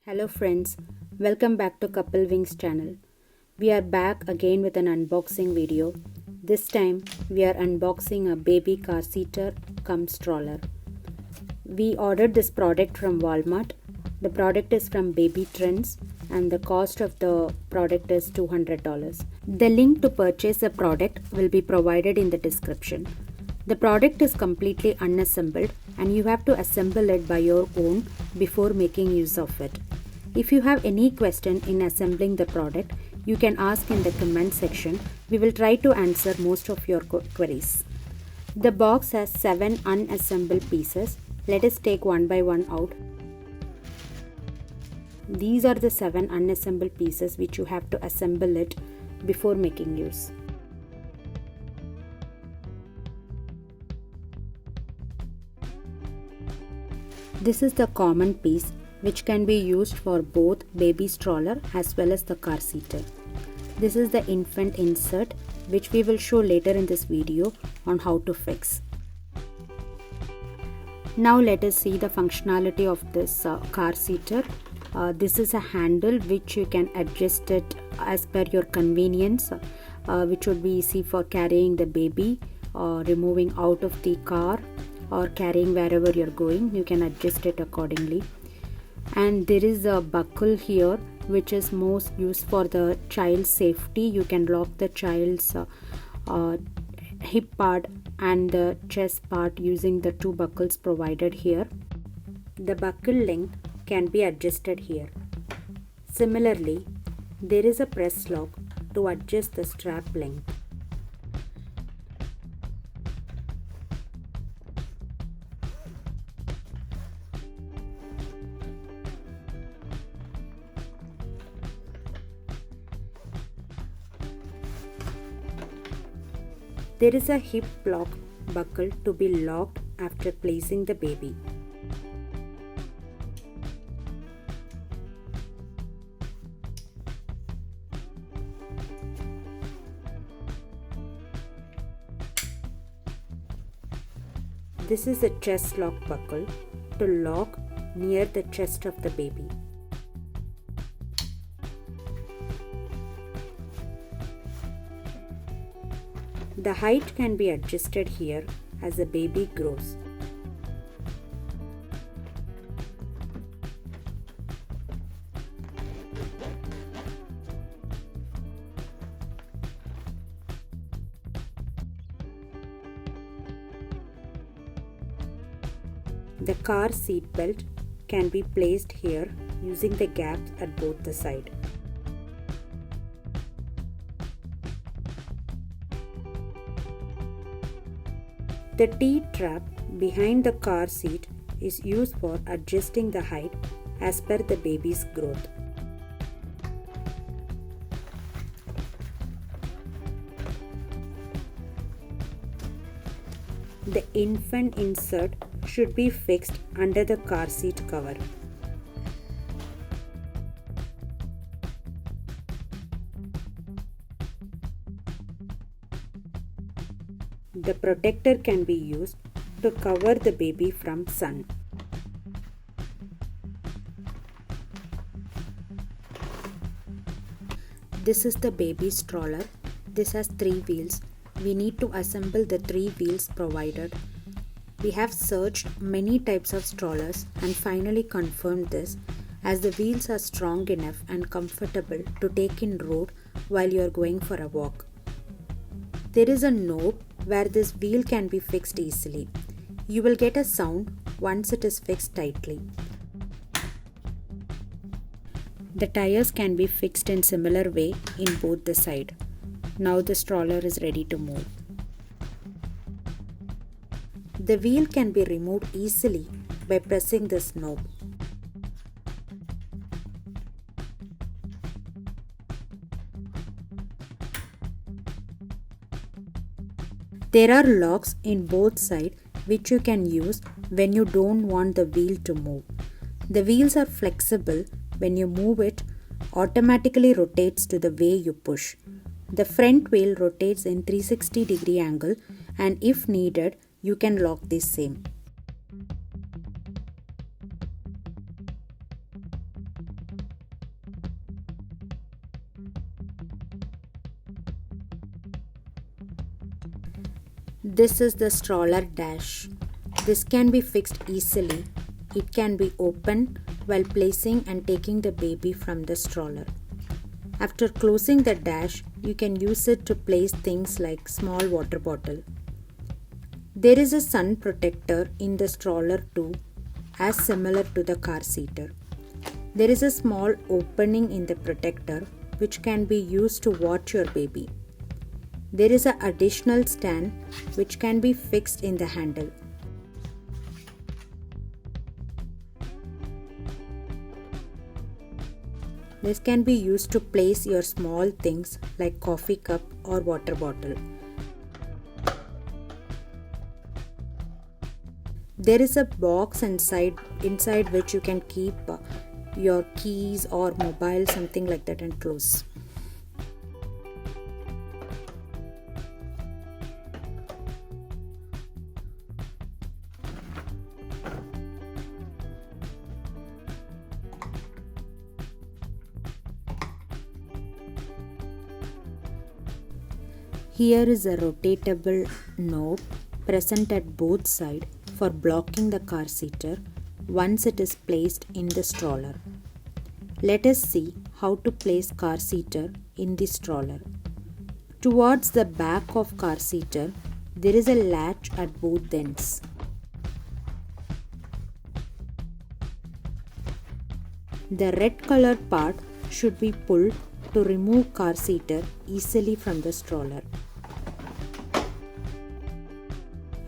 Hello friends, welcome back to Couple Wings channel. We are back again with an unboxing video. This time we are unboxing a baby car seater cum stroller. We ordered this product from Walmart. The product is from Baby Trends and the cost of the product is $200. The link to purchase the product will be provided in the description. The product is completely unassembled and you have to assemble it by your own before making use of it. If you have any question in assembling the product, you can ask in the comment section. We will try to answer most of your queries. The box has 7 unassembled pieces. Let us take one by one out. These are the 7 unassembled pieces which you have to assemble it before making use. This is the common piece which can be used for both baby stroller as well as the car seater. This is the infant insert which we will show later in this video on how to fix. Now let us see the functionality of this car seater. This is a handle which you can adjust it as per your convenience, which would be easy for carrying the baby or removing out of the car or carrying wherever you're going. You can adjust it accordingly. And there is a buckle here which is most used for the child safety. You can lock the child's hip part and the chest part using the 2 buckles provided here. The buckle length can be adjusted here. Similarly, there is a press lock to adjust the strap length. There is a hip lock buckle to be locked after placing the baby. This is a chest lock buckle to lock near the chest of the baby. The height can be adjusted here as the baby grows. The car seat belt can be placed here using the gaps at both the sides. The T-trap behind the car seat is used for adjusting the height as per the baby's growth. The infant insert should be fixed under the car seat cover. The protector can be used to cover the baby from sun. This is the baby stroller. This has 3 wheels. We need to assemble the 3 wheels provided. We have searched many types of strollers and finally confirmed this, as the wheels are strong enough and comfortable to take in road while you are going for a walk. There is a knob where this wheel can be fixed easily. You will get a sound once it is fixed tightly. The tires can be fixed in similar way in both the side. Now the stroller is ready to move. The wheel can be removed easily by pressing this knob. There are locks in both sides which you can use when you don't want the wheel to move. The wheels are flexible. When you move it, automatically rotates to the way you push. The front wheel rotates in 360-degree angle, and if needed, you can lock this same. This is the stroller dash. This can be fixed easily. It can be opened while placing and taking the baby from the stroller. After closing the dash, you can use it to place things like small water bottle. There is a sun protector in the stroller too, as similar to the car seater. There is a small opening in the protector which can be used to watch your baby. There is an additional stand which can be fixed in the handle. This can be used to place your small things like coffee cup or water bottle. There is a box inside which you can keep your keys or mobile, something like that, and close. Here is a rotatable knob present at both sides for blocking the car seater once it is placed in the stroller. Let us see how to place car seater in the stroller. Towards the back of car seater, there is a latch at both ends. The red colored part should be pulled to remove car seater easily from the stroller.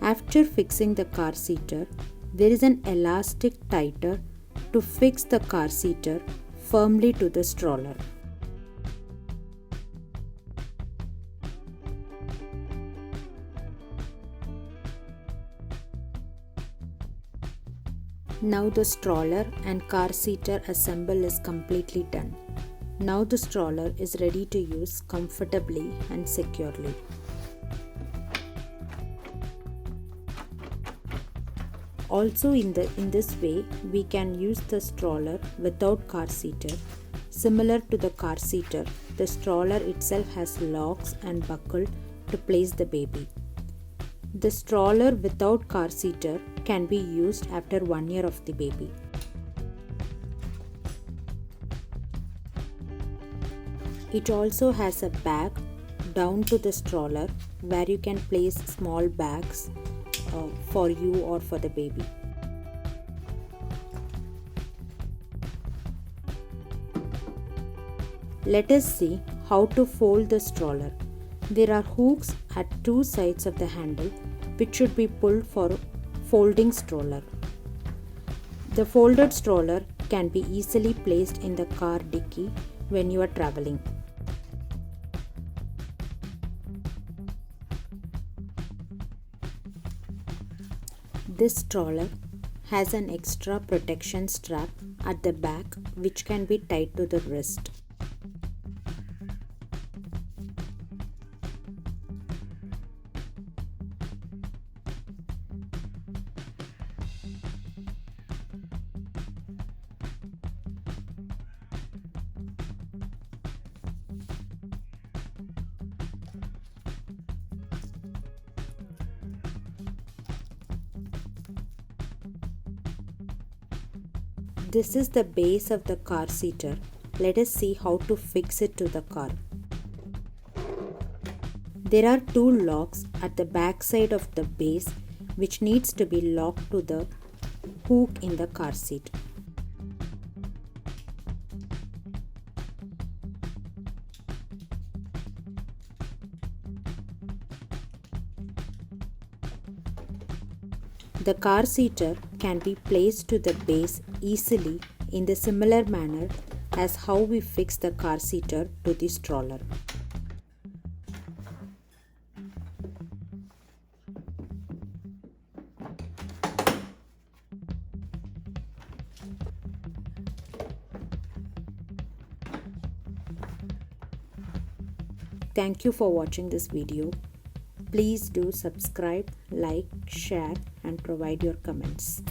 After fixing the car seater, there is an elastic tighter to fix the car seater firmly to the stroller. Now the stroller and car seater assemble is completely done. Now the stroller is ready to use comfortably and securely. Also in this way, we can use the stroller without car seater. Similar to the car seater, the stroller itself has locks and buckle to place the baby. The stroller without car seater can be used after 1 year of the baby. It also has a bag down to the stroller where you can place small bags for you or for the baby. Let us see how to fold the stroller. There are hooks at two sides of the handle which should be pulled for folding stroller. The folded stroller can be easily placed in the car dicky when you are traveling. This stroller has an extra protection strap at the back which can be tied to the wrist. This is the base of the car seater. Let us see how to fix it to the car. There are two locks at the back side of the base which needs to be locked to the hook in the car seat. The car seater can be placed to the base easily in the similar manner as how we fix the car seater to the stroller. Thank you for watching this video. Please do subscribe, like, share and provide your comments.